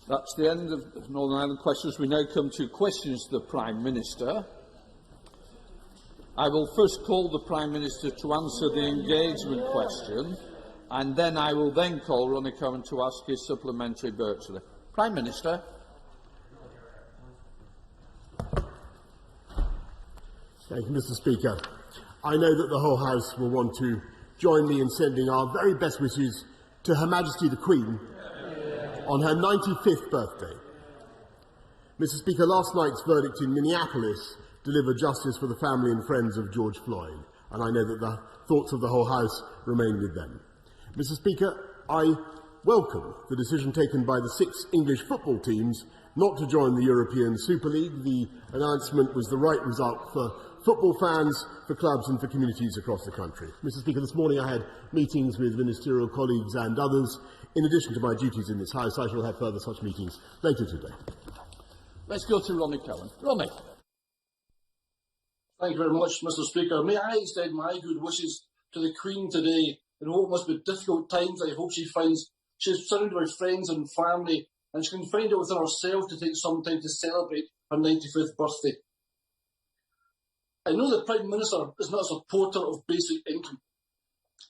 That's the end of Northern Ireland questions. We now come to questions to the Prime Minister. I will first call the Prime Minister to answer the engagement question, and then I will call Ronnie Cowan to ask his supplementary virtually. Prime Minister. Thank you, Mr. Speaker. I know that the whole House will want to join me in sending our very best wishes to Her Majesty the Queen on her 95th birthday. Mr. Speaker, last night's verdict in Minneapolis delivered justice for the family and friends of George Floyd, and I know that the thoughts of the whole House remain with them. Mr. Speaker, I welcome the decision taken by the 6 English football teams not to join the European Super League. The announcement was the right result for football fans, for clubs and for communities across the country. Mr. Speaker, this morning I had meetings with ministerial colleagues and others. In addition to my duties in this House, I shall have further such meetings later today. Let's go to Ronnie Cowan. Ronnie. Thank you very much, Mr. Speaker. May I extend my good wishes to the Queen today in what must be difficult times. I hope she finds she's surrounded by friends and family, and she can find it within herself to take some time to celebrate her 95th birthday. I know the Prime Minister is not a supporter of basic income,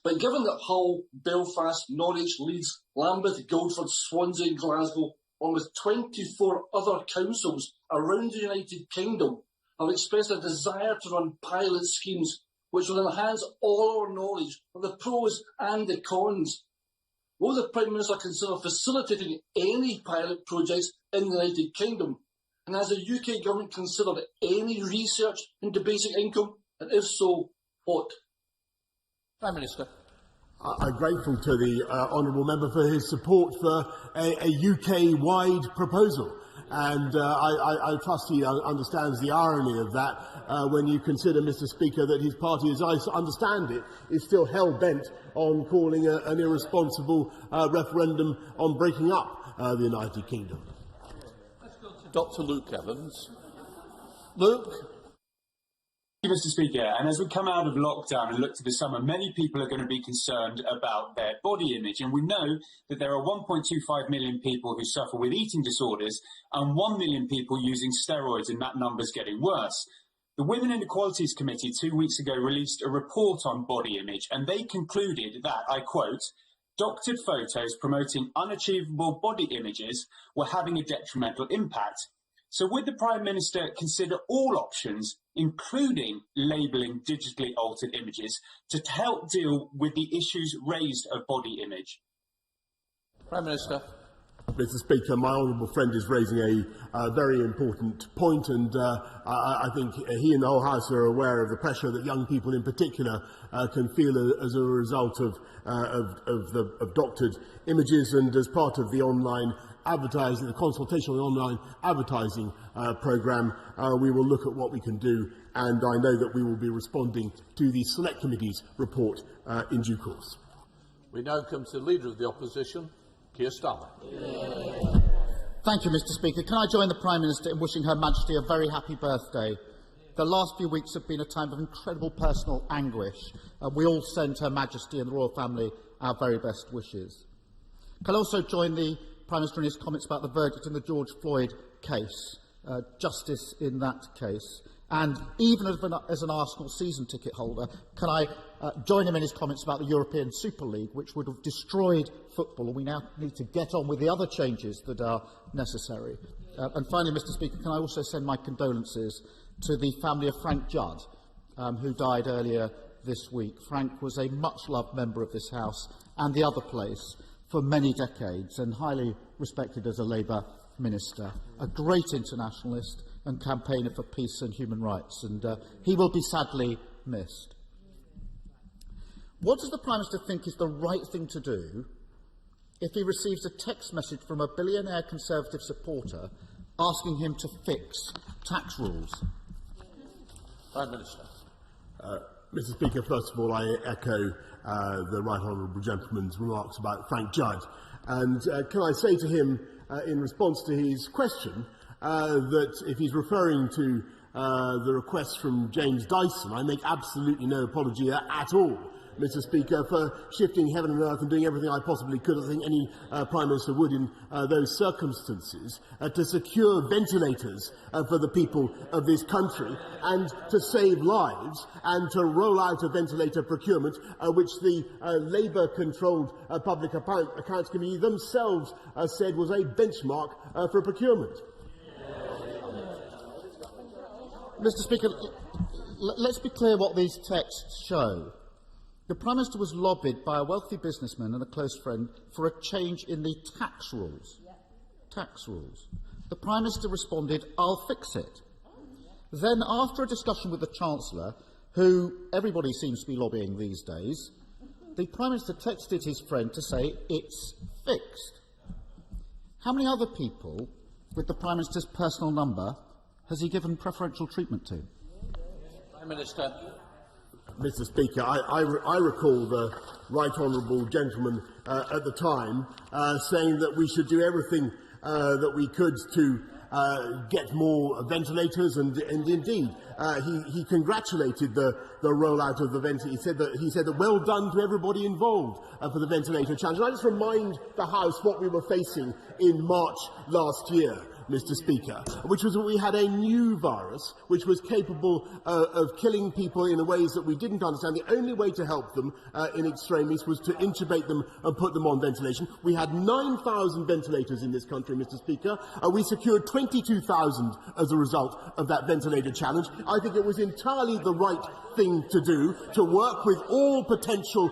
but given that Hull, Belfast, Norwich, Leeds, Lambeth, Guildford, Swansea and Glasgow, along with 24 other councils around the United Kingdom, have expressed a desire to run pilot schemes which will enhance all our knowledge of the pros and the cons, will the Prime Minister consider facilitating any pilot projects in the United Kingdom? And has the UK Government considered any research into basic income? And if so, what? Prime Minister. I'm grateful to the honourable member for his support for a UK-wide proposal. And I trust he understands the irony of that when you consider, Mr. Speaker, that his party, as I understand it, is still hell-bent on calling an irresponsible referendum on breaking up the United Kingdom. Let's go to Dr. Luke Evans. Luke. Thank you, Mr. Speaker. And as we come out of lockdown and look to the summer, many people are going to be concerned about their body image. And we know that there are 1.25 million people who suffer with eating disorders and 1 million people using steroids, and that number's getting worse. The Women and Equalities Committee 2 weeks ago released a report on body image, and they concluded that, I quote, doctored photos promoting unachievable body images were having a detrimental impact. So would the Prime Minister consider all options, including labelling digitally altered images, to help deal with the issues raised of body image? Prime Minister. Mr. Speaker, my honourable friend is raising a very important point, and I think he and the whole House are aware of the pressure that young people in particular can feel as a result of doctored images, and as part of the online advertising, the consultation on the online advertising programme, we will look at what we can do, and I know that we will be responding to the Select Committee's report in due course. We now come to the Leader of the Opposition, Keir Starmer. Thank you, Mr. Speaker. Can I join the Prime Minister in wishing Her Majesty a very happy birthday? The last few weeks have been a time of incredible personal anguish. We all send Her Majesty and the royal family our very best wishes. Can I also join the Prime Minister in his comments about the verdict in the George Floyd case, justice in that case, and even as an Arsenal season ticket holder, can I join him in his comments about the European Super League, which would have destroyed football, and we now need to get on with the other changes that are necessary. And finally, Mr. Speaker, can I also send my condolences to the family of Frank Judd, who died earlier this week. Frank was a much-loved member of this House and the other place for many decades, and highly respected as a Labour minister, a great internationalist and campaigner for peace and human rights, and he will be sadly missed. What does the Prime Minister think is the right thing to do if he receives a text message from a billionaire Conservative supporter asking him to fix tax rules? Prime Minister. Mr. Speaker, first of all, I echo the Right Honourable Gentleman's remarks about Frank Judd. And can I say to him, in response to his question, that if he's referring to the request from James Dyson, I make absolutely no apology at all Mr. Speaker, for shifting heaven and earth and doing everything I possibly could, I think any Prime Minister would in those circumstances, to secure ventilators for the people of this country and to save lives and to roll out a ventilator procurement which the Labour-controlled Public Accounts Committee themselves said was a benchmark for procurement. Mr. Speaker, let's be clear what these texts show. The Prime Minister was lobbied by a wealthy businessman and a close friend for a change in the tax rules. Tax rules. The Prime Minister responded, "I'll fix it." Then, after a discussion with the Chancellor, who everybody seems to be lobbying these days, the Prime Minister texted his friend to say it's fixed. How many other people with the Prime Minister's personal number has he given preferential treatment to? Prime Minister. Mr. Speaker, I recall the right honourable gentleman at the time saying that we should do everything that we could to get more ventilators, and indeed he congratulated the rollout of the ventilator. He said that well done to everybody involved for the ventilator challenge. And I just remind the House what we were facing in March last year, Mr. Speaker, which was that we had a new virus which was capable of killing people in ways that we didn't understand. The only way to help them in extremis was to intubate them and put them on ventilation. We had 9,000 ventilators in this country, Mr. Speaker. We secured 22,000 as a result of that ventilator challenge. I think it was entirely the right thing to do, to work with all potential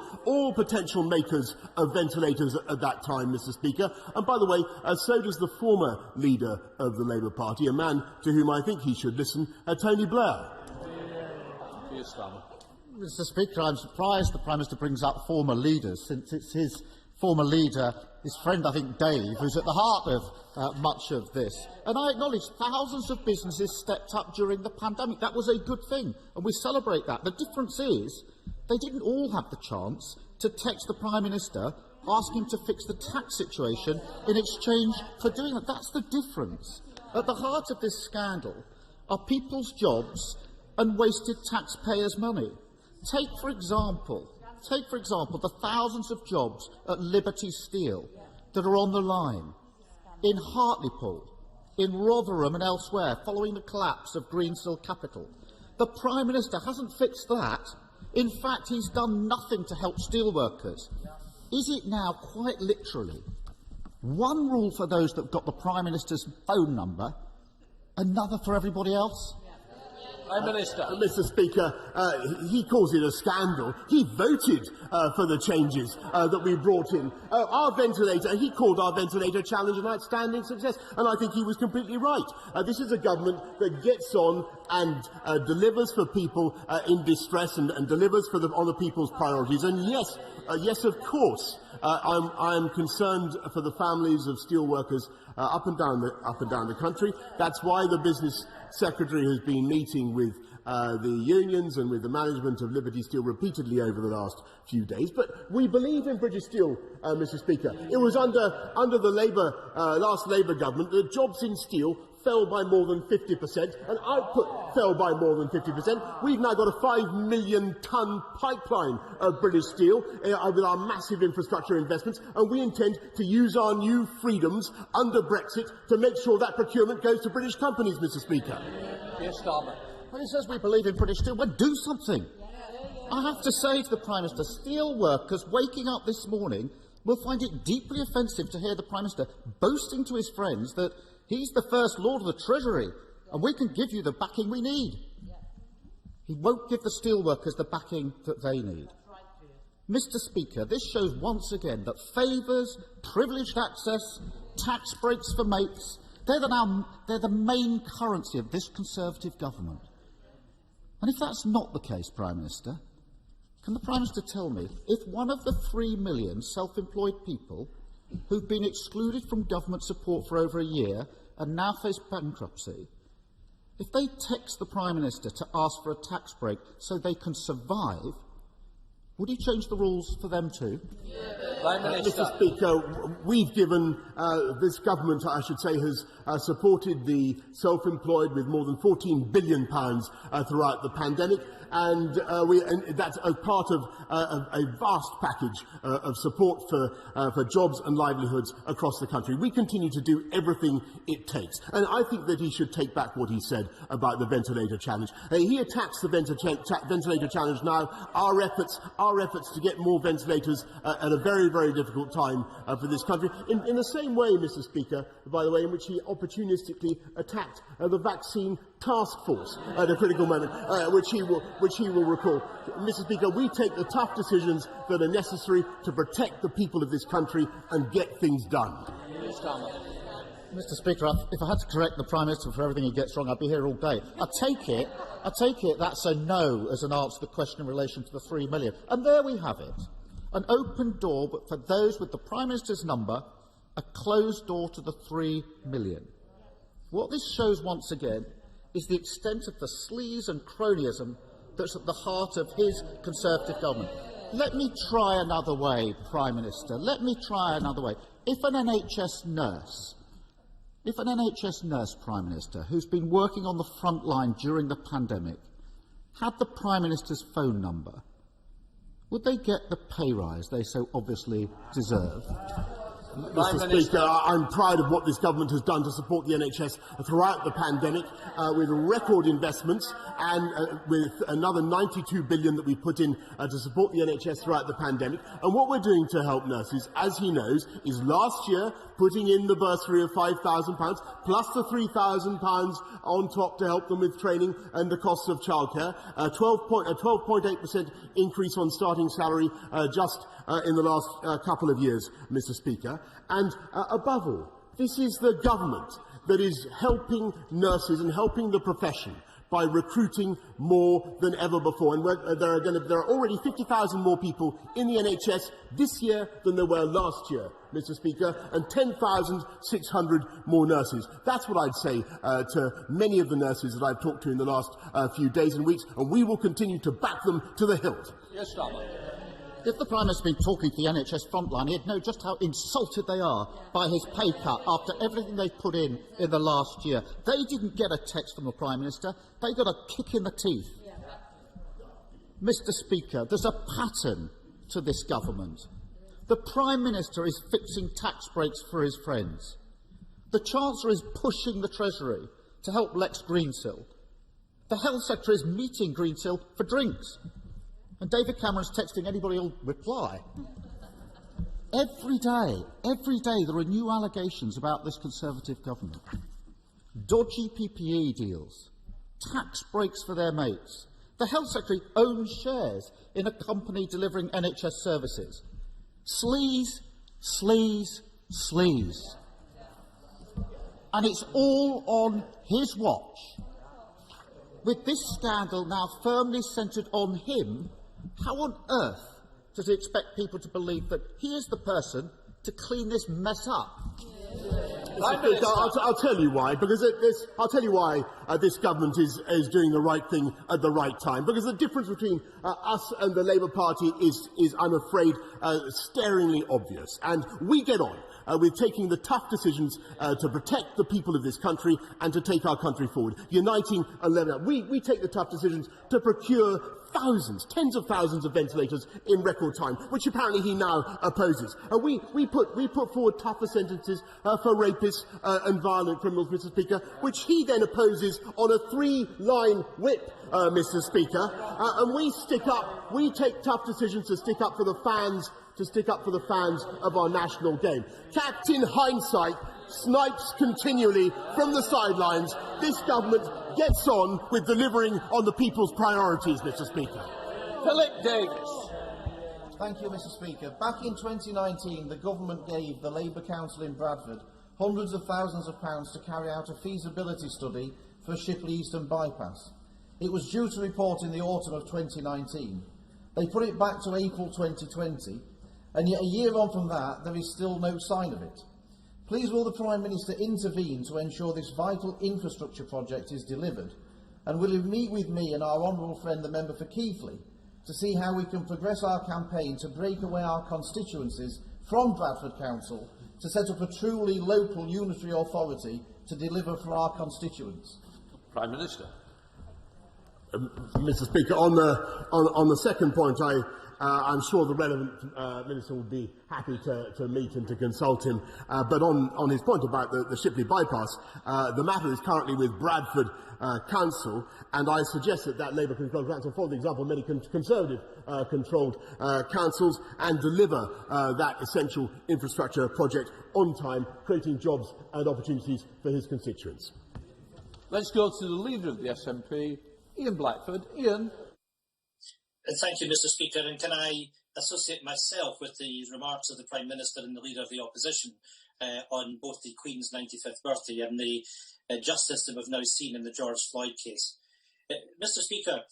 makers of ventilators at that time, Mr. Speaker. And by the way, so does the former leader of the Labour Party, a man to whom I think he should listen, Tony Blair. Keir Starmer. Mr. Speaker, I'm surprised the Prime Minister brings up former leaders, since it's his former leader, his friend, I think, Dave, who's at the heart of much of this. And I acknowledge thousands of businesses stepped up during the pandemic. That was a good thing, and we celebrate that. The difference is they didn't all have the chance to text the Prime Minister, ask him to fix the tax situation in exchange for doing that. That's the difference. At the heart of this scandal are people's jobs and wasted taxpayers' money. Take, for example, the thousands of jobs at Liberty Steel that are on the line, in Hartlepool, in Rotherham and elsewhere, following the collapse of Greensill Capital. The Prime Minister hasn't fixed that. In fact, he's done nothing to help steelworkers. Is it now, quite literally, one rule for those that have got the Prime Minister's phone number, another for everybody else? Prime Minister. Mr. Speaker, he calls it a scandal. He voted for the changes that we brought in. He called our ventilator challenge an outstanding success, and I think he was completely right. This is a government that gets on and delivers for people in distress and delivers on the people's priorities. And yes, of course, I am concerned for the families of steelworkers up and down the country. That's why the Business Secretary has been meeting with the unions and with the management of Liberty Steel repeatedly over the last few days. But we believe in British Steel, Mr. Speaker. It was under the last Labour government that jobs in steel fell by more than 50% and output fell by more than 50%. We've now got a 5 million tonne pipeline of British Steel with our massive infrastructure investments, and we intend to use our new freedoms under Brexit to make sure that procurement goes to British companies, Mr. Speaker. Keir Starmer. Well, he says we believe in British Steel. Well, do something. I have to say to the Prime Minister, steel workers waking up this morning will find it deeply offensive to hear the Prime Minister boasting to his friends that he's the First Lord of the Treasury and we can give you the backing we need. He won't give the steelworkers the backing that they need. Mr. Speaker, this shows once again that favours, privileged access, tax breaks for mates, they're the main currency of this Conservative government. And if that's not the case, Prime Minister, can the Prime Minister tell me if one of the 3 million self-employed people who've been excluded from government support for over a year and now face bankruptcy, if they text the Prime Minister to ask for a tax break so they can survive, would he change the rules for them too? Prime Minister. Mr. Speaker, we've given, this government, I should say, has supported the self-employed with more than £14 billion throughout the pandemic, and that's as part of a vast package of support for jobs and livelihoods across the country. We continue to do everything it takes, and I think that he should take back what he said about the ventilator challenge. He attacks the ventilator challenge now. Our efforts to get more ventilators at a very, very difficult time for this country. In the same way, Mr. Speaker, by the way, in which he opportunistically attacked the vaccine task force at a critical moment, which he will recall. Mr. Speaker, we take the tough decisions that are necessary to protect the people of this country and get things done. Mr. Speaker, if I had to correct the Prime Minister for everything he gets wrong, I'd be here all day. I take it that's a no as an answer to the question in relation to the £3 million. And there we have it. An open door, but for those with the Prime Minister's number, a closed door to the £3 million. What this shows once again is the extent of the sleaze and cronyism that's at the heart of his Conservative government. Let me try another way, Prime Minister. Let me try another way. If an NHS nurse, Prime Minister, who's been working on the front line during the pandemic, had the Prime Minister's phone number, would they get the pay rise they so obviously deserve? Mr. Speaker, I'm proud of what this government has done to support the NHS throughout the pandemic, with record investments and with another £92 billion that we put in to support the NHS throughout the pandemic. And what we're doing to help nurses, as he knows, is last year putting in the bursary of £5,000 plus the £3,000 on top to help them with training and the costs of childcare, a 12.8% increase on starting salary just in the last couple of years, Mr. Speaker. And above all, this is the government that is helping nurses and helping the profession by recruiting more than ever before. And there are already 50,000 more people in the NHS this year than there were last year, Mr. Speaker, and 10,600 more nurses. That's what I'd say to many of the nurses that I've talked to in the last few days and weeks, and we will continue to back them to the hilt. Yes, Starmer. If the Prime Minister had been talking to the NHS frontline, he'd know just how insulted they are by his pay cut after everything they've put in the last year. They didn't get a text from the Prime Minister. They got a kick in the teeth. Mr. Speaker, there's a pattern to this government. The Prime Minister is fixing tax breaks for his friends. The Chancellor is pushing the Treasury to help Lex Greensill. The Health Secretary is meeting Greensill for drinks. And David Cameron's texting anybody who'll reply. Every day there are new allegations about this Conservative government. Dodgy PPE deals, tax breaks for their mates. The Health Secretary owns shares in a company delivering NHS services. Sleaze, sleaze, sleaze. And it's all on his watch. With this scandal now firmly centred on him, how on earth does he expect people to believe that he is the person to clean this mess up? I'll tell you why. Because I'll tell you why this government is doing the right thing at the right time. Because the difference between us and the Labour Party is I'm afraid, staringly obvious. And we get on with taking the tough decisions to protect the people of this country and to take our country forward. Uniting 11. We take the tough decisions to procure tens of thousands of ventilators in record time, which apparently he now opposes. We put forward tougher sentences for rapists and violent criminals, Mr. Speaker, which he then opposes on a 3-line whip, Mr. Speaker. And we take tough decisions to stick up for the fans, of our national game. Captain Hindsight snipes continually from the sidelines. This government gets on with delivering on the people's priorities, Mr. Speaker. Philip Davis. Thank you, Mr. Speaker. Back in 2019, the government gave the Labour Council in Bradford hundreds of thousands of pounds to carry out a feasibility study for Shipley Eastern Bypass. It was due to report in the autumn of 2019. They put it back to April 2020, and yet a year on from that, there is still no sign of it. Please will the Prime Minister intervene to ensure this vital infrastructure project is delivered, and will he meet with me and our honourable friend, the member for Keighley, to see how we can progress our campaign to break away our constituencies from Bradford Council to set up a truly local unitary authority to deliver for our constituents. Prime Minister. Mr. Speaker, on the second point, I'm sure the relevant minister will be happy to meet and to consult him. But on his point about the Shipley bypass, the matter is currently with Bradford Council, and I suggest that Labour-controlled council follow the example of many Conservative-controlled councils and deliver that essential infrastructure project on time, creating jobs and opportunities for his constituents. Let's go to the Leader of the SNP, Ian Blackford. Ian. Thank you, Mr. Speaker. And can I associate myself with the remarks of the Prime Minister and the Leader of the Opposition on both the Queen's 95th birthday and the justice that we've now seen in the George Floyd case. Mr. Speaker,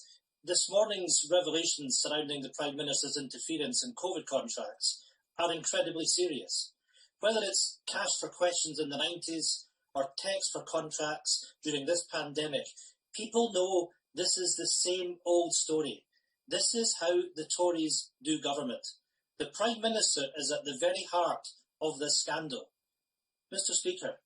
this morning's revelations surrounding the Prime Minister's interference in COVID contracts are incredibly serious. Whether it's cash for questions in the 90s or text for contracts during this pandemic, people know this is the same old story. This is how the Tories do government. The Prime Minister is at the very heart of this scandal. Mr. Speaker,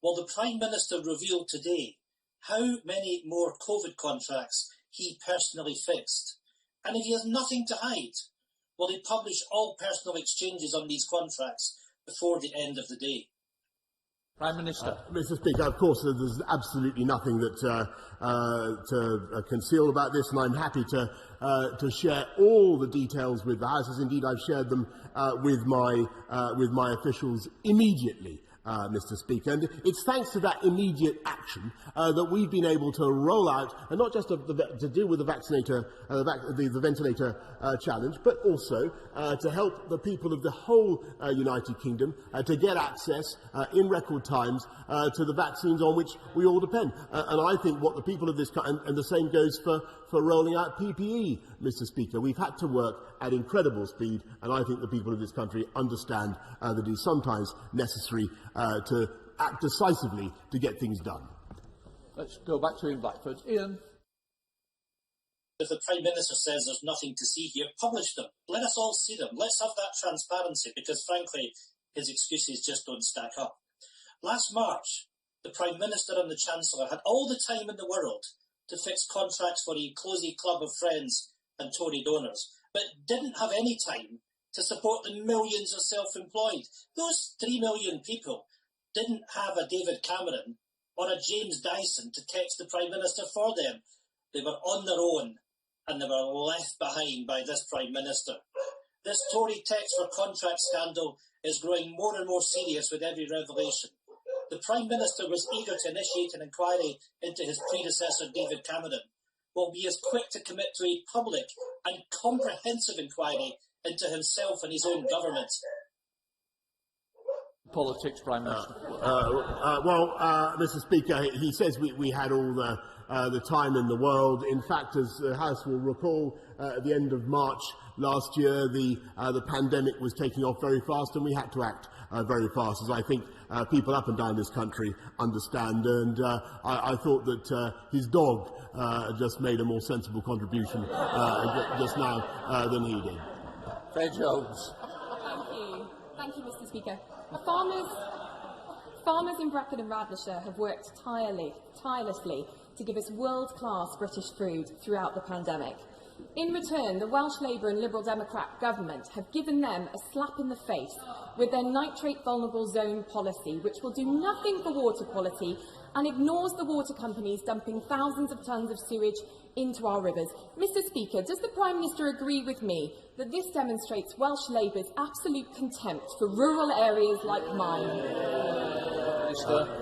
will the Prime Minister reveal today how many more COVID contracts he personally fixed? And if he has nothing to hide, will he publish all personal exchanges on these contracts before the end of the day? Prime Minister. Mr. Speaker, of course, there's absolutely nothing to conceal about this, and I'm happy to share all the details with the House, as indeed I've shared them with my officials immediately. Mr. Speaker, and it's thanks to that immediate action that we've been able to roll out, and not just to deal with the ventilator challenge, but also to help the people of the whole United Kingdom to get access in record times to the vaccines on which we all depend. And I think what the people of this country, and the same goes for rolling out PPE, Mr. Speaker. We've had to work at incredible speed, and I think the people of this country understand that it is sometimes necessary to act decisively to get things done. Let's go back to Ian Blackford. Ian. If the Prime Minister says there's nothing to see here, publish them. Let us all see them. Let's have that transparency, because frankly, his excuses just don't stack up. Last March, the Prime Minister and the Chancellor had all the time in the world to fix contracts for a cosy club of friends and Tory donors, but didn't have any time to support the millions of self-employed. Those 3 million people didn't have a David Cameron or a James Dyson to text the Prime Minister for them. They were on their own, and they were left behind by this Prime Minister. This Tory text for contract scandal is growing more and more serious with every revelation. The Prime Minister was eager to initiate an inquiry into his predecessor, David Cameron. Will be as quick to commit to a public and comprehensive inquiry into himself and his own government. Politics, Prime Minister. Mr. Speaker, he says we had all the time in the world. In fact, as the House will recall, at the end of March last year, the pandemic was taking off very fast, and we had to act very fast, as I think people up and down this country understand. And I thought that his dog just made a more sensible contribution just now than he did. Fair Jones. Thank you, Mr. Speaker. Farmers in Bradford and Radnorshire have worked tirelessly to give us world-class British food throughout the pandemic. In return, the Welsh Labour and Liberal Democrat government have given them a slap in the face with their nitrate vulnerable zone policy, which will do nothing for water quality and ignores the water companies dumping thousands of tonnes of sewage into our rivers. Mr. Speaker, does the Prime Minister agree with me that this demonstrates Welsh Labour's absolute contempt for rural areas like mine?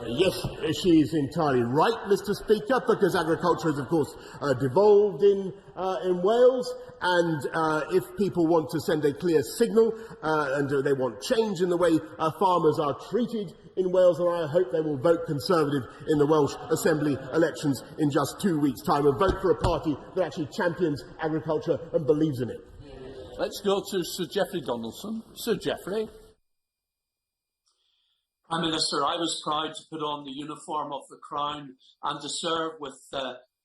Yes, she is entirely right, Mr. Speaker, because agriculture is, of course, devolved in Wales, and if people want to send a clear signal and they want change in the way farmers are treated in Wales, and I hope they will vote Conservative in the Welsh Assembly elections in just 2 weeks' time and vote for a party that actually champions agriculture and believes in it. Let's go to Sir Geoffrey Donaldson. Sir Geoffrey. Prime Minister, I was proud to put on the uniform of the Crown and to serve with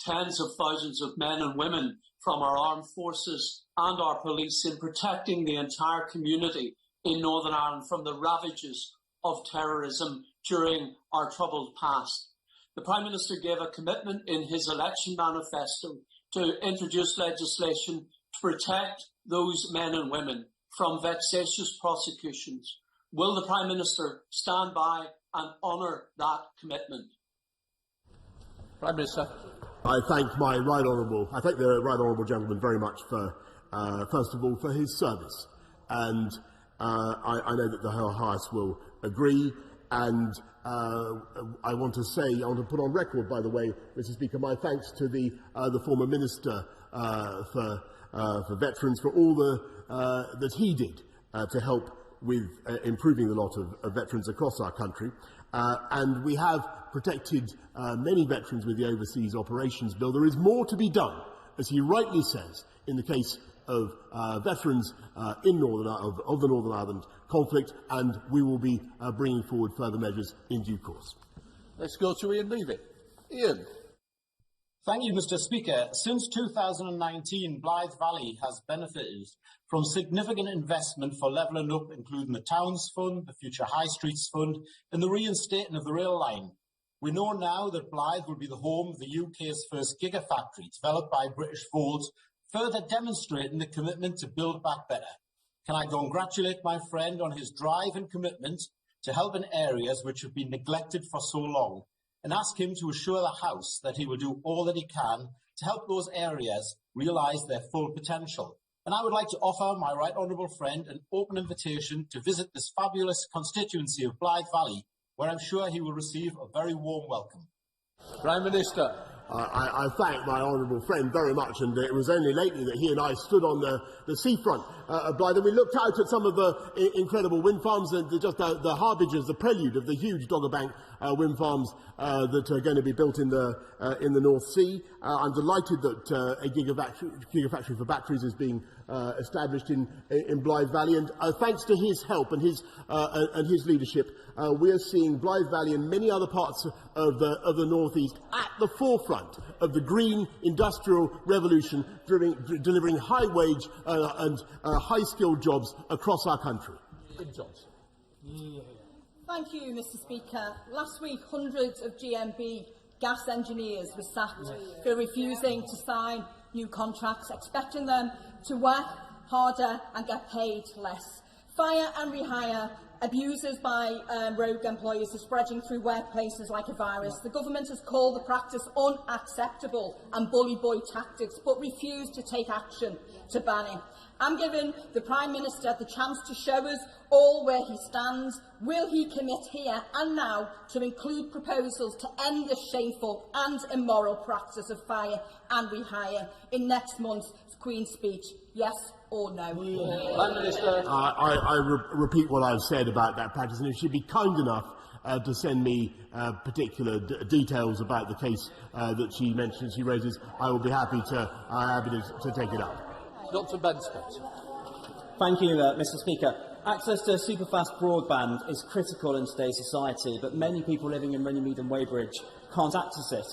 tens of thousands of men and women from our armed forces and our police in protecting the entire community in Northern Ireland from the ravages of terrorism during our troubled past. The Prime Minister gave a commitment in his election manifesto to introduce legislation to protect those men and women from vexatious prosecutions. Will the Prime Minister stand by and honour that commitment? Prime Minister. I thank the right honourable gentleman very much for, first of all, for his service, and I know that the whole House will agree. And I want to put on record, by the way, Mr. Speaker, my thanks to the former Minister for Veterans for all that he did to help with improving the lot of veterans across our country. And we have protected many veterans with the Overseas Operations Bill. There is more to be done, as he rightly says, in the case of veterans of the Northern Ireland conflict, and we will be bringing forward further measures in due course. Let's go to Ian Levy. Ian. Thank you, Mr. Speaker. Since 2019, Blythe Valley has benefited from significant investment for levelling up, including the Towns Fund, the Future High Streets Fund, and the reinstating of the rail line. We know now that Blythe will be the home of the UK's first gigafactory, developed by British Volt, further demonstrating the commitment to build back better. Can I congratulate my friend on his drive and commitment to help in areas which have been neglected for so long, and ask him to assure the House that he will do all that he can to help those areas realise their full potential. And I would like to offer my right honourable friend an open invitation to visit this fabulous constituency of Blythe Valley, where I'm sure he will receive a very warm welcome. Prime Minister. I thank my honourable friend very much, and it was only lately that he and I stood on the seafront of Blythe, and we looked out at some of the incredible wind farms and just the harbingers, the prelude of the huge Dogger Bank wind farms that are going to be built in the North Sea. I'm delighted that a gigafactory for batteries is being established in Blythe Valley, and thanks to his help and his leadership, we are seeing Blythe Valley and many other parts of the North East at the forefront of the green industrial revolution, delivering high-wage and high-skilled jobs across our country. Thank you, Mr. Speaker. Last week, hundreds of GMB gas engineers were sacked for refusing to sign new contracts, expecting them to work harder and get paid less. Fire and rehire, abuses by rogue employers are spreading through workplaces like a virus. The government has called the practice unacceptable and bully boy tactics, but refused to take action to ban it. I'm giving the Prime Minister the chance to show us all where he stands. Will he commit here and now to include proposals to end this shameful and immoral practice of fire and rehire in next month's Queen's speech? Yes or no? Prime Minister. I repeat what I've said about that practice, and if she'd be kind enough to send me particular details about the case that she mentions, she raises, I will be happy to take it up. Dr. Benspot. Thank you, Mr. Speaker. Access to superfast broadband is critical in today's society, but many people living in Runnymede and Weybridge can't access it.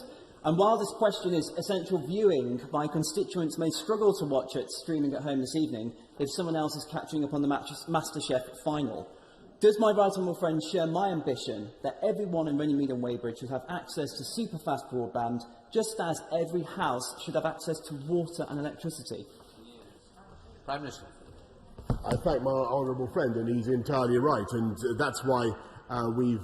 And while this question is essential viewing, my constituents may struggle to watch it streaming at home this evening if someone else is catching up on the MasterChef final. Does my right honourable friend share my ambition that everyone in Runnymede and Weybridge should have access to superfast broadband, just as every house should have access to water and electricity? Prime Minister. I thank my honourable friend, and he's entirely right, and that's why we've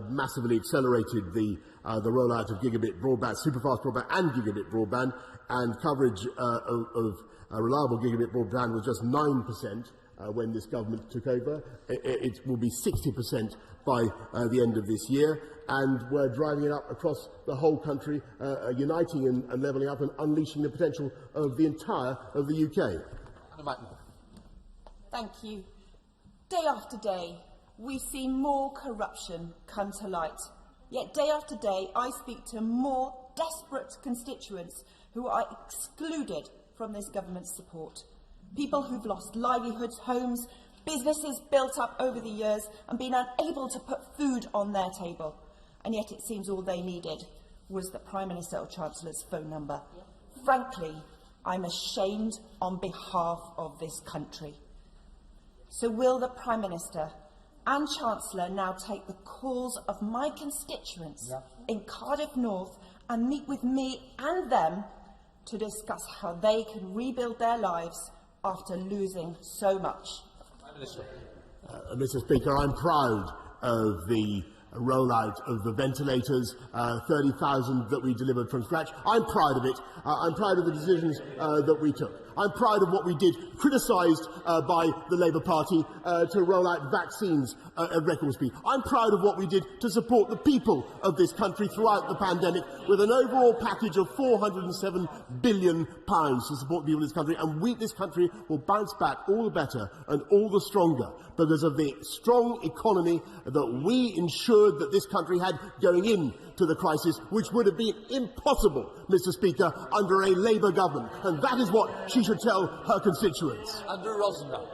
massively accelerated the rollout of gigabit broadband, superfast broadband and gigabit broadband, and coverage of reliable gigabit broadband was just 9% when this government took over. It will be 60% by the end of this year, and we're driving it up across the whole country, uniting and levelling up and unleashing the potential of the entire of the UK. Thank you. Day after day, we see more corruption come to light. Yet day after day, I speak to more desperate constituents who are excluded from this government's support. People who've lost livelihoods, homes, businesses built up over the years and been unable to put food on their table. And yet it seems all they needed was the Prime Minister or Chancellor's phone number. Frankly, I'm ashamed on behalf of this country. So will the Prime Minister and Chancellor now take the calls of my constituents in Cardiff North and meet with me and them to discuss how they can rebuild their lives after losing so much? Prime Minister. Mr. Speaker, I'm proud of the rollout of the ventilators, 30,000 that we delivered from scratch. I'm proud of it. I'm proud of the decisions that we took. I'm proud of what we did, criticised by the Labour Party, to roll out vaccines at record speed. I'm proud of what we did to support the people of this country throughout the pandemic, with an overall package of £407 billion to support people in this country. And this country will bounce back all the better and all the stronger because of the strong economy that we ensured that this country had going into the crisis, which would have been impossible, Mr. Speaker, under a Labour government. And that is what she should tell her constituents. Andrew Rosner.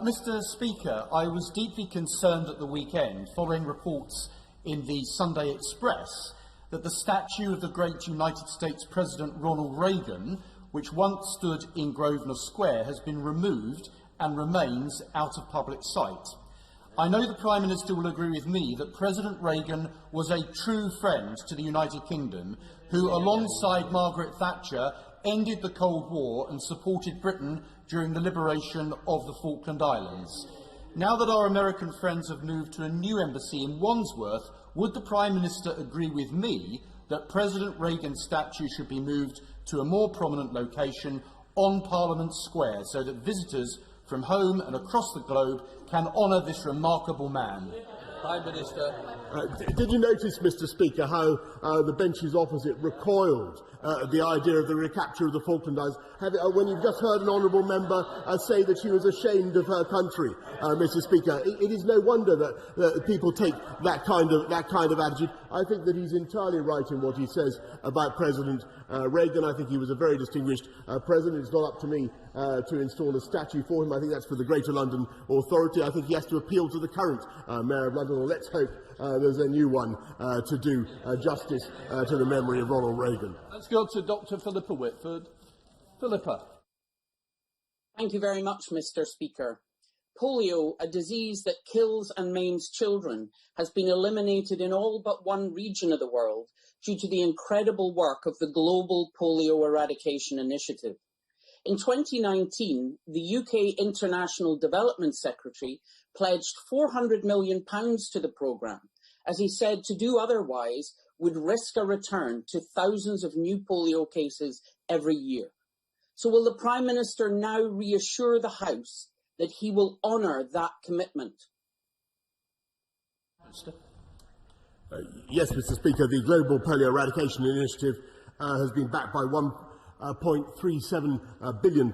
Mr. Speaker, I was deeply concerned at the weekend, following reports in the Sunday Express, that the statue of the great United States President Ronald Reagan, which once stood in Grosvenor Square, has been removed and remains out of public sight. I know the Prime Minister will agree with me that President Reagan was a true friend to the United Kingdom, who, alongside Margaret Thatcher, ended the Cold War and supported Britain during the liberation of the Falkland Islands. Now that our American friends have moved to a new embassy in Wandsworth, would the Prime Minister agree with me that President Reagan's statue should be moved to a more prominent location on Parliament Square so that visitors from home and across the globe can honour this remarkable man? Prime Minister. Did you notice, Mr. Speaker, how the benches opposite recoiled at the idea of the recapture of the Falkland Islands, when you've just heard an honourable member say that she was ashamed of her country, Mr. Speaker? It is no wonder that people take that kind of attitude. I think that he's entirely right in what he says about President Reagan. I think he was a very distinguished president. It's not up to me to install a statue for him. I think that's for the Greater London Authority. I think he has to appeal to the current Mayor of London, or let's hope there's a new one to do justice to the memory of Ronald Reagan. Let's go to Dr. Philippa Whitford. Philippa. Thank you very much, Mr. Speaker. Polio, a disease that kills and maims children, has been eliminated in all but one region of the world due to the incredible work of the Global Polio Eradication Initiative. In 2019, the UK International Development Secretary pledged £400 million to the programme, as he said to do otherwise would risk a return to thousands of new polio cases every year. So will the Prime Minister now reassure the House that he will honour that commitment? Yes, Mr. Speaker, the Global Polio Eradication Initiative has been backed by £1.37 billion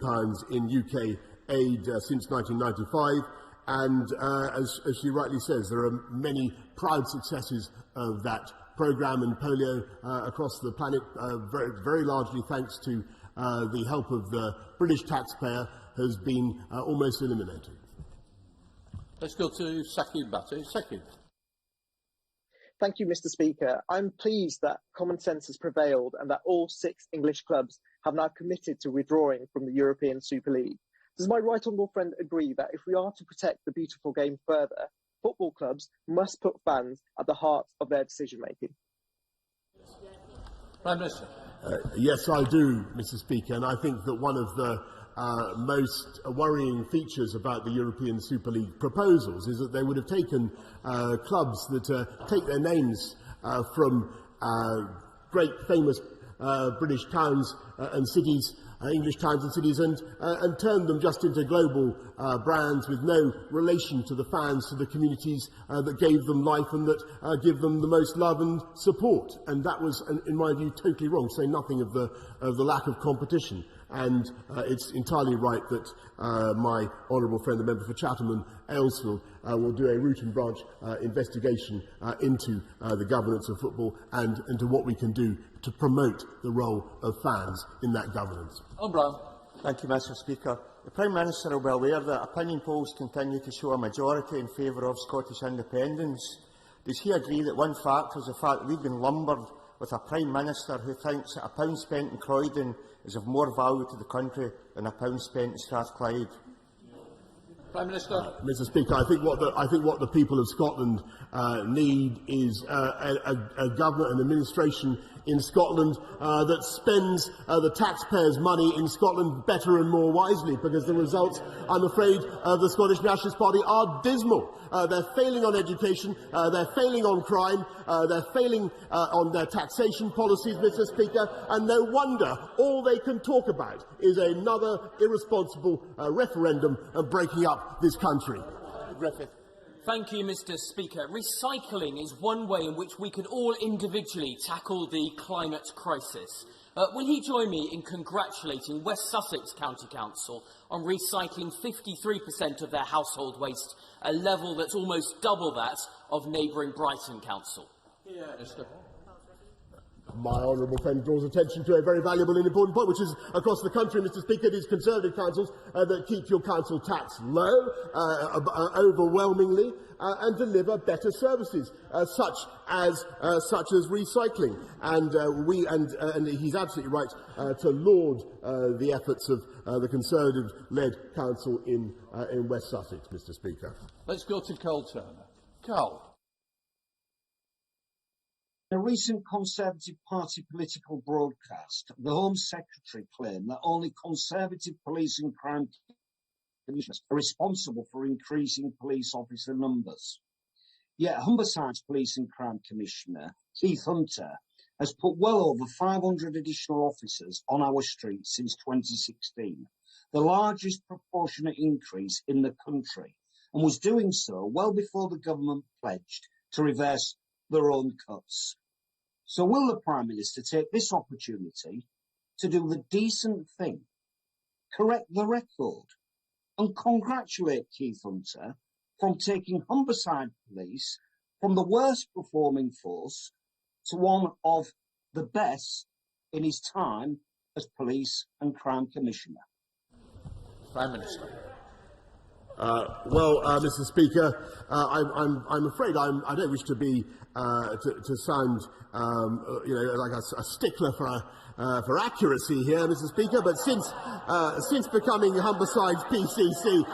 in UK aid since 1995, and as she rightly says, there are many proud successes of that programme in polio across the planet, very largely thanks to the help of the British taxpayer, has been almost eliminated. Let's go to Sakib Bhatti. Sakib. Thank you, Mr. Speaker. I'm pleased that common sense has prevailed and that all 6 English clubs have now committed to withdrawing from the European Super League. Does my right honourable friend agree that if we are to protect the beautiful game further, football clubs must put fans at the heart of their decision-making? Prime Minister. Yes, I do, Mr. Speaker, and I think that one of the most worrying features about the European Super League proposals is that they would have taken clubs that take their names from great famous British towns and cities, English towns and cities, and turned them just into global brands with no relation to the fans, to the communities that gave them life and that give them the most love and support. And that was, in my view, totally wrong, to say nothing of the lack of competition. And it's entirely right that my honourable friend, the member for Chatham and Aylesfield, will do a root and branch investigation into the governance of football and into what we can do to promote the role of fans in that governance. O'Brien. Thank you, Mr. Speaker. The Prime Minister will be aware that opinion polls continue to show a majority in favour of Scottish independence. Does he agree that one factor is the fact that we've been lumbered with a Prime Minister who thinks that a pound spent in Croydon is of more value to the country than a pound spent in Strathclyde? Prime Minister. Mr. Speaker, I think what the people of Scotland need is a government and administration in Scotland that spends the taxpayers' money in Scotland better and more wisely, because the results, I'm afraid, of the Scottish Nationalist Party are dismal. They're failing on education, they're failing on crime, they're failing on their taxation policies, Mr. Speaker, and no wonder all they can talk about is another irresponsible referendum and breaking up this country. Griffith. Thank you, Mr. Speaker. Recycling is one way in which we could all individually tackle the climate crisis. Will he join me in congratulating West Sussex County Council on recycling 53% of their household waste, a level that's almost double that of neighbouring Brighton Council? My honourable friend draws attention to a very valuable and important point, which is across the country, Mr. Speaker, it is Conservative councils that keep your council tax low, overwhelmingly, and deliver better services, such as recycling. And he's absolutely right to laud the efforts of the Conservative-led council in West Sussex, Mr. Speaker. Let's go to Carl Turner. Carl. In a recent Conservative Party political broadcast, the Home Secretary claimed that only Conservative police and crime commissioners are responsible for increasing police officer numbers. Yet Humberside's Police and Crime Commissioner, Keith Hunter, has put well over 500 additional officers on our streets since 2016, the largest proportionate increase in the country, and was doing so well before the government pledged to reverse their own cuts. So will the Prime Minister take this opportunity to do the decent thing, correct the record, and congratulate Keith Hunter from taking Humberside Police from the worst performing force to one of the best in his time as Police and Crime Commissioner? Prime Minister. Mr. Speaker, I'm afraid I don't wish to be to sound like a stickler for accuracy here, Mr. Speaker. But since becoming Humberside's PCC,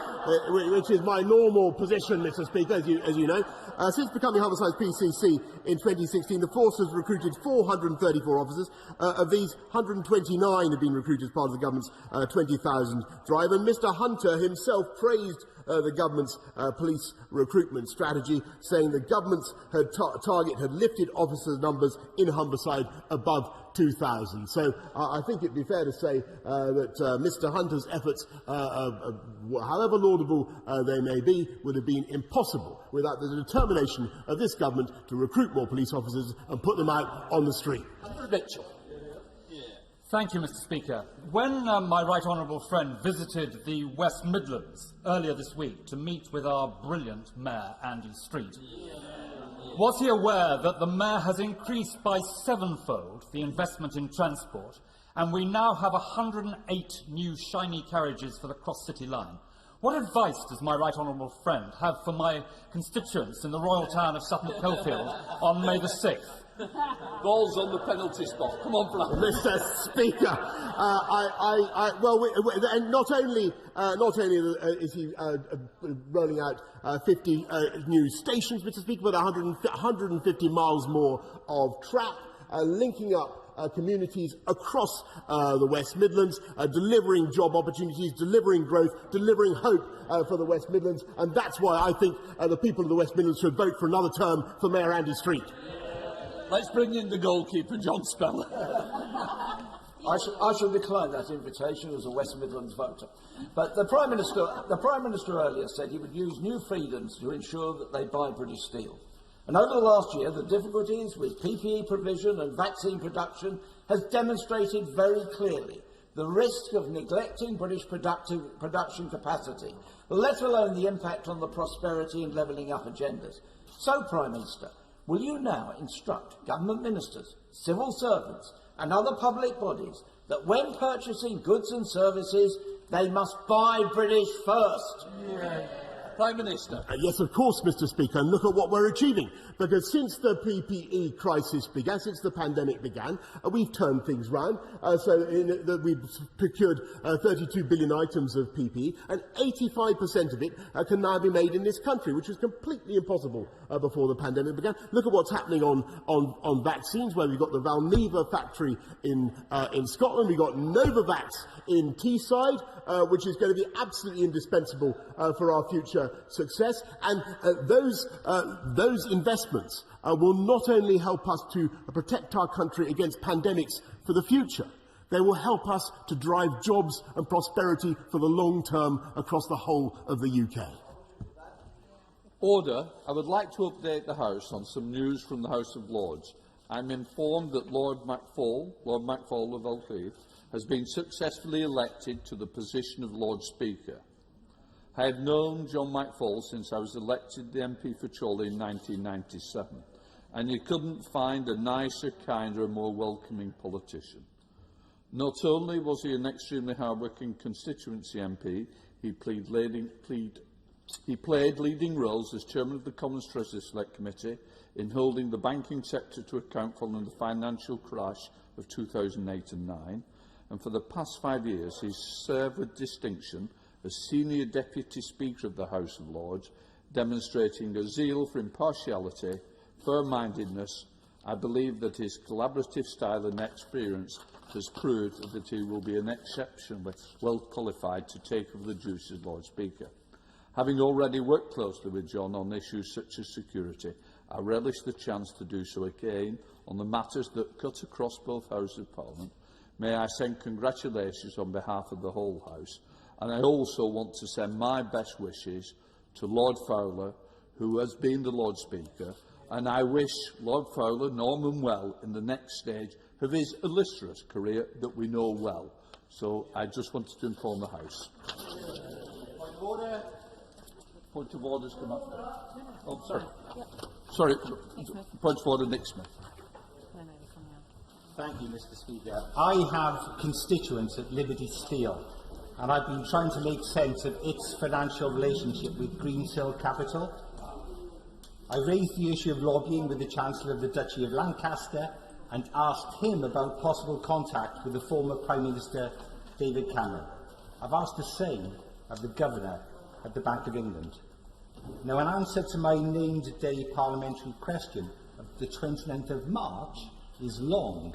which is my normal position, Mr. Speaker, as you know, since becoming Humberside's PCC in 2016, the force has recruited 434 officers. Of these, 129 have been recruited as part of the government's 20,000 drive. And Mr. Hunter himself praised the government's police recruitment strategy, saying the government's target had lifted officer numbers in Humberside above 2,000. So I think it would be fair to say that Mr. Hunter's efforts, however laudable they may be, would have been impossible without the determination of this government to recruit more police officers and put them out on the street. Mitchell. Thank you, Mr. Speaker. When my right honourable friend visited the West Midlands earlier this week to meet with our brilliant Mayor, Andy Street, was he aware that the Mayor has increased by sevenfold the investment in transport, and we now have 108 new shiny carriages for the cross-city line? What advice does my right honourable friend have for my constituents in the royal town of Sutton Coldfield on May the 6th? Balls on the penalty spot. Come on, Black. Mr. Speaker, not only is he rolling out 50 new stations, Mr. Speaker, but 150 miles more of track, linking up communities across the West Midlands, delivering job opportunities, delivering growth, delivering hope for the West Midlands, and that's why I think the people of the West Midlands should vote for another term for Mayor Andy Street. Let's bring in the goalkeeper, John Speller. I shall decline that invitation as a West Midlands voter. But the Prime Minister earlier said he would use new freedoms to ensure that they buy British steel. And over the last year, the difficulties with PPE provision and vaccine production has demonstrated very clearly the risk of neglecting British production capacity, let alone the impact on the prosperity and levelling up agendas. So, Prime Minister, will you now instruct government ministers, civil servants and other public bodies that when purchasing goods and services, they must buy British first? Prime Minister. Yes, of course, Mr. Speaker, and look at what we're achieving. Because since the PPE crisis began, since the pandemic began, we've turned things round. We've procured 32 billion items of PPE, and 85% of it can now be made in this country, which was completely impossible before the pandemic began. Look at what's happening on vaccines, where we've got the Valneva factory in Scotland, we've got Novavax in Teesside, which is going to be absolutely indispensable for our future success. And those investments will not only help us to protect our country against pandemics for the future, they will help us to drive jobs and prosperity for the long term across the whole of the UK. Order. I would like to update the House on some news from the House of Lords. I'm informed that Lord McFall of Elcleve, has been successfully elected to the position of Lord Speaker. I have known John McFall since I was elected the MP for Chorley in 1997, and you couldn't find a nicer, kinder and more welcoming politician. Not only was he an extremely hard-working constituency MP, he played leading roles as chairman of the Commons Treasury Select Committee in holding the banking sector to account following the financial crash of 2008 and 2009, and for the past 5 years he served with distinction as Senior Deputy Speaker of the House of Lords, demonstrating a zeal for impartiality, fair-mindedness. I believe that his collaborative style and experience has proved that he will be an exceptionally well qualified to take over the duties as Lord Speaker. Having already worked closely with John on issues such as security, I relish the chance to do so again on the matters that cut across both Houses of Parliament. May I send congratulations on behalf of the whole House, and I also want to send my best wishes to Lord Fowler, who has been the Lord Speaker, and I wish Lord Fowler, Norman, well in the next stage of his illustrious career that we know well. So I just wanted to inform the House. Point of order. Point of order's come up. Oh, sorry. Sorry. Point of order, Nick Smith. Thank you, Mr. Speaker. I have constituents at Liberty Steel, and I've been trying to make sense of its financial relationship with Greensill Capital. I raised the issue of lobbying with the Chancellor of the Duchy of Lancaster and asked him about possible contact with the former Prime Minister, David Cameron. I've asked the same of the Governor at the Bank of England. Now, in answer to my named day parliamentary question of the 29th of March is long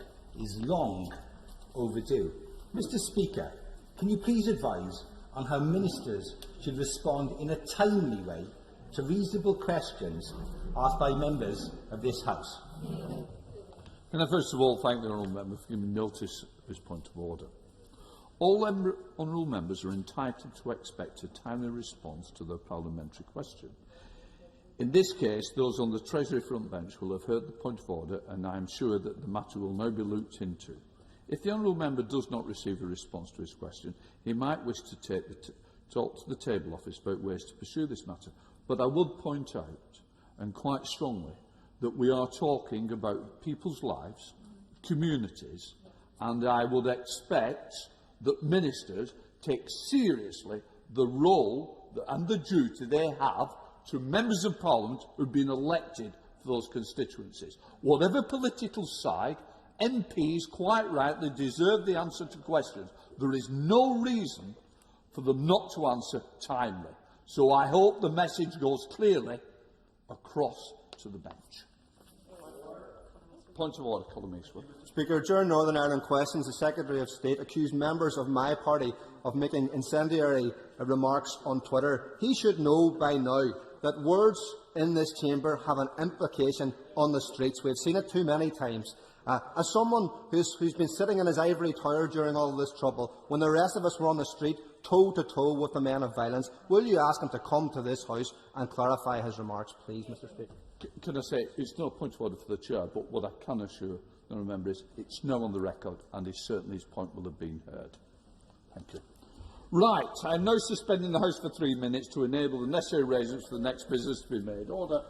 overdue. Mr. Speaker, can you please advise on how ministers should respond in a timely way to reasonable questions asked by members of this House? Can I first of all thank the honourable member for giving notice of his point of order. All honourable members are entitled to expect a timely response to their parliamentary question. In this case, those on the Treasury front bench will have heard the point of order, and I am sure that the matter will now be looked into. If the honourable member does not receive a response to his question, he might wish to talk to the table office about ways to pursue this matter. But I would point out, and quite strongly, that we are talking about people's lives, communities, and I would expect that ministers take seriously the role and the duty they have to members of Parliament who have been elected for those constituencies. Whatever political side, MPs quite rightly deserve the answer to questions. There is no reason for them not to answer timely. So I hope the message goes clearly across to the bench. Point of order, Colin Eastwood. Speaker, during Northern Ireland questions, the Secretary of State accused members of my party of making incendiary remarks on Twitter. He should know by now that words in this chamber have an implication on the streets. We've seen it too many times. As someone who's been sitting in his ivory tower during all this trouble, when the rest of us were on the street toe-to-toe with the men of violence, will you ask him to come to this House and clarify his remarks, please, Mr. Speaker? Can I say, it's no point of order for the Chair, but what I can assure the member is it's now on the record, and certainly his point will have been heard. Thank you. Right, I am now suspending the House for 3 minutes to enable the necessary arrangements for the next business to be made. Order.